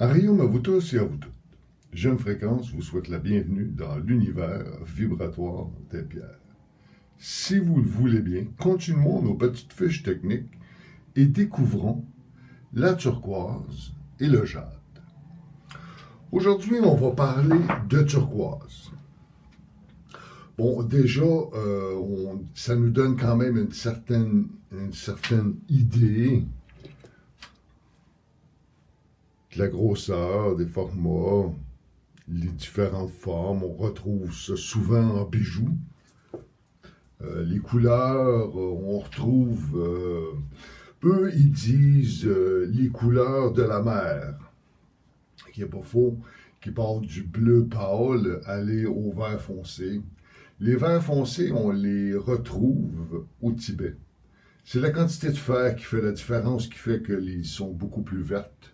Arium à vous tous et à vous toutes. Jeune Fréquence vous souhaite la bienvenue dans l'univers vibratoire des pierres. Si vous le voulez bien, continuons nos petites fiches techniques et découvrons la turquoise et le jade. Aujourd'hui, on va parler de turquoise. Bon, déjà, ça nous donne quand même une certaine idée de la grosseur, des formats, les différentes formes. On retrouve ça souvent en bijoux. Les couleurs, on retrouve, eux, ils disent les couleurs de la mer, qui n'est pas faux, qui part du bleu pâle, aller au vert foncé. Les verts foncés, on les retrouve au Tibet. C'est la quantité de fer qui fait la différence, qui fait qu'ils sont beaucoup plus vertes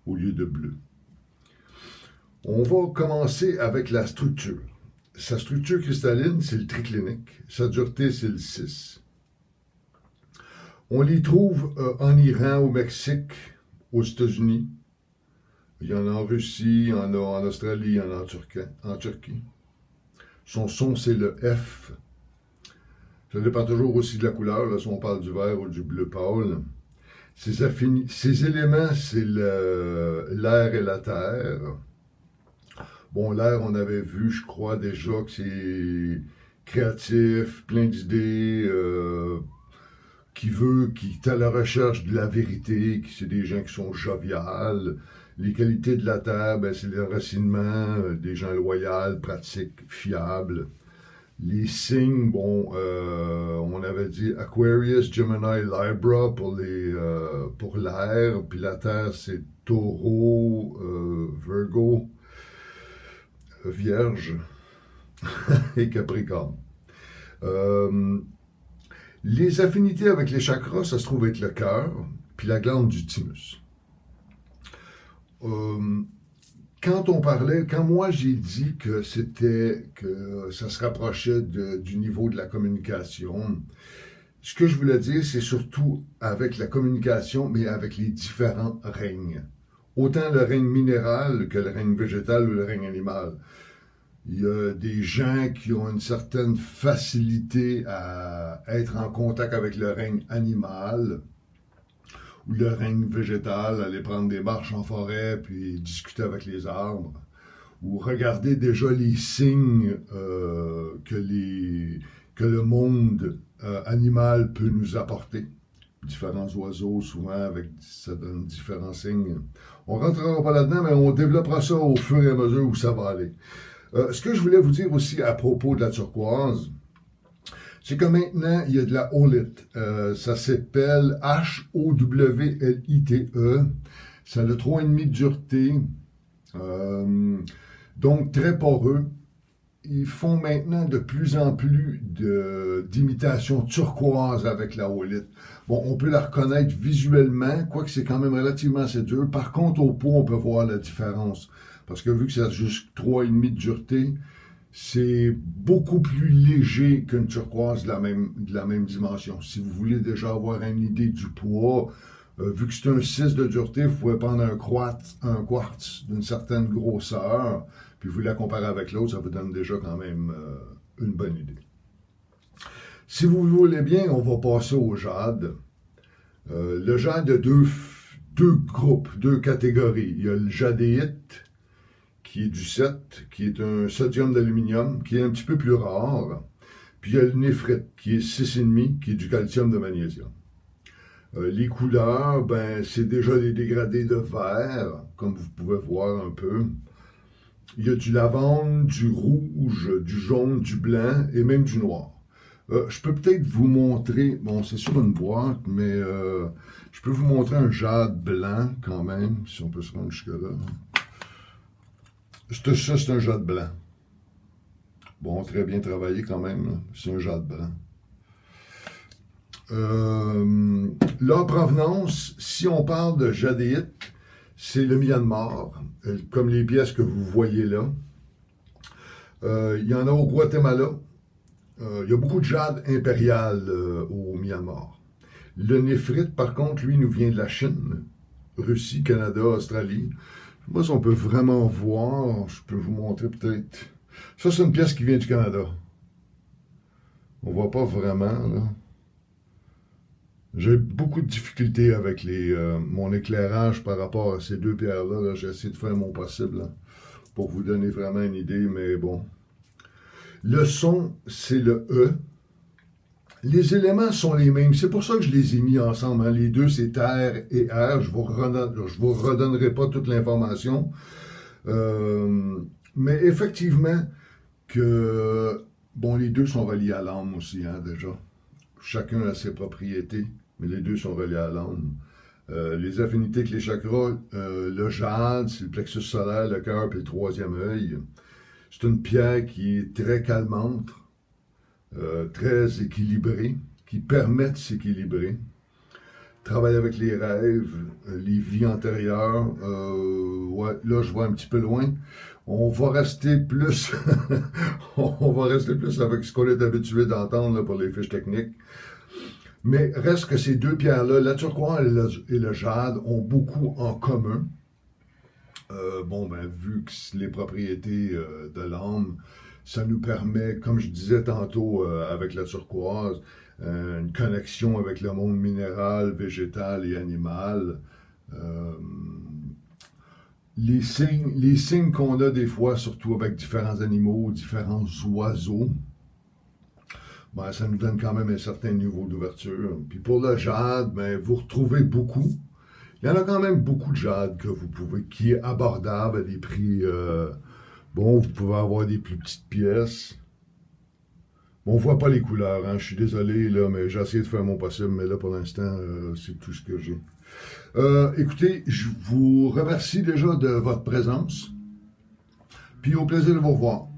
au lieu de bleu. On va commencer avec la structure. Sa structure cristalline, c'est le triclinique. Sa dureté, c'est le 6. On les trouve en Iran, au Mexique, aux États-Unis. Il y en a en Russie, il y en a en Australie, il y en a en Turquie. Son son, c'est le F. Ça dépend toujours aussi de la couleur, là, si on parle du vert ou du bleu pâle. Ces éléments, c'est l'air et la terre. Bon, l'air, on avait vu, je crois, déjà que c'est créatif, plein d'idées, qui est à la recherche de la vérité, qui c'est des gens qui sont joviales. Les qualités de la terre, ben, c'est l'enracinement, des gens loyaux, pratiques, fiables. Les signes, bon, on avait dit Aquarius, Gemini, Libra pour l'air, puis la terre, c'est Taureau, Virgo, Vierge et Capricorne. Les affinités avec les chakras, ça se trouve avec le cœur, puis la glande du thymus. Quand moi j'ai dit que ça se rapprochait du niveau de la communication, ce que je voulais dire, c'est surtout avec la communication, mais avec les différents règnes. Autant le règne minéral que le règne végétal ou le règne animal. Il y a des gens qui ont une certaine facilité à être en contact avec le règne animal ou le règne végétal, aller prendre des marches en forêt puis discuter avec les arbres, ou regarder déjà les signes que le monde animal peut nous apporter. Différents oiseaux, souvent, ça donne différents signes. On ne rentrera pas là-dedans, mais on développera ça au fur et à mesure où ça va aller. Ce que je voulais vous dire aussi à propos de la turquoise, c'est que maintenant, il y a de la holite. Ça s'appelle Howlite. Ça a le 3,5 de dureté. Donc, très poreux. Ils font maintenant de plus en plus d'imitations turquoise avec la holite. Bon, on peut la reconnaître visuellement, quoique c'est quand même relativement assez dur. Par contre, au pot, on peut voir la différence. Parce que vu que ça a juste 3,5 de dureté, c'est beaucoup plus léger qu'une turquoise de la même dimension. Si vous voulez déjà avoir une idée du poids, vu que c'est un 6 de dureté, vous pouvez prendre un quartz d'une certaine grosseur, puis vous la comparez avec l'autre, ça vous donne déjà quand même une bonne idée. Si vous voulez bien, on va passer au jade. Le jade a deux groupes, deux catégories. Il y a le jadéite, qui est du 7, qui est un sodium d'aluminium, qui est un petit peu plus rare. Puis il y a le néphrite, qui est 6,5, qui est du calcium de magnésium. Les couleurs, ben, c'est déjà des dégradés de vert, comme vous pouvez voir un peu. Il y a du lavande, du rouge, du jaune, du blanc et même du noir. Je peux peut-être vous montrer, bon, c'est sur une boîte, mais je peux vous montrer un jade blanc quand même, si on peut se rendre jusque-là. Ça, c'est un jade blanc. Bon, très bien travaillé quand même. C'est un jade blanc. La provenance, si on parle de jadéite, c'est le Myanmar, comme les pièces que vous voyez là. Il y en a au Guatemala. Il y a beaucoup de jade impérial au Myanmar. Le néphrite, par contre, lui, nous vient de la Chine, Russie, Canada, Australie. Moi, si on peut vraiment voir, je peux vous montrer peut-être. Ça, c'est une pièce qui vient du Canada. On voit pas vraiment, là. J'ai beaucoup de difficultés avec mon éclairage par rapport à ces deux pierres-là. Là. J'ai essayé de faire mon possible là, pour vous donner vraiment une idée, mais bon. Le son, c'est le E. Les éléments sont les mêmes. C'est pour ça que je les ai mis ensemble. Hein. Les deux, c'est terre et air. Je vous redonnerai pas toute l'information. Euh, mais effectivement, que bon, les deux sont reliés à l'âme aussi, hein, déjà. Chacun a ses propriétés, mais les deux sont reliés à l'âme. Les affinités avec les chakras, le jade, c'est le plexus solaire, le cœur et le troisième œil. C'est une pierre qui est très calmante, très équilibrée, qui permet de s'équilibrer. Travaille avec les rêves, les vies antérieures. Ouais, là, je vois un petit peu loin. On va rester plus, on va rester plus avec ce qu'on est habitué d'entendre là, pour les fiches techniques. Mais reste que ces deux pierres-là, la turquoise et le jade, ont beaucoup en commun. Bon, ben, vu que les propriétés de l'âme, ça nous permet, comme je disais tantôt avec la turquoise, une connexion avec le monde minéral, végétal et animal. Euh, les signes qu'on a des fois, surtout avec différents animaux, différents oiseaux, ben, ça nous donne quand même un certain niveau d'ouverture. Puis pour le jade, ben, vous retrouvez beaucoup. Il y en a quand même beaucoup de jade que vous pouvez, qui est abordable à des prix. Bon, vous pouvez avoir des plus petites pièces. Bon, on voit pas les couleurs, hein. Je suis désolé, là, mais j'ai essayé de faire mon possible, mais là, pour l'instant, c'est tout ce que j'ai. Écoutez, je vous remercie déjà de votre présence, puis au plaisir de vous revoir.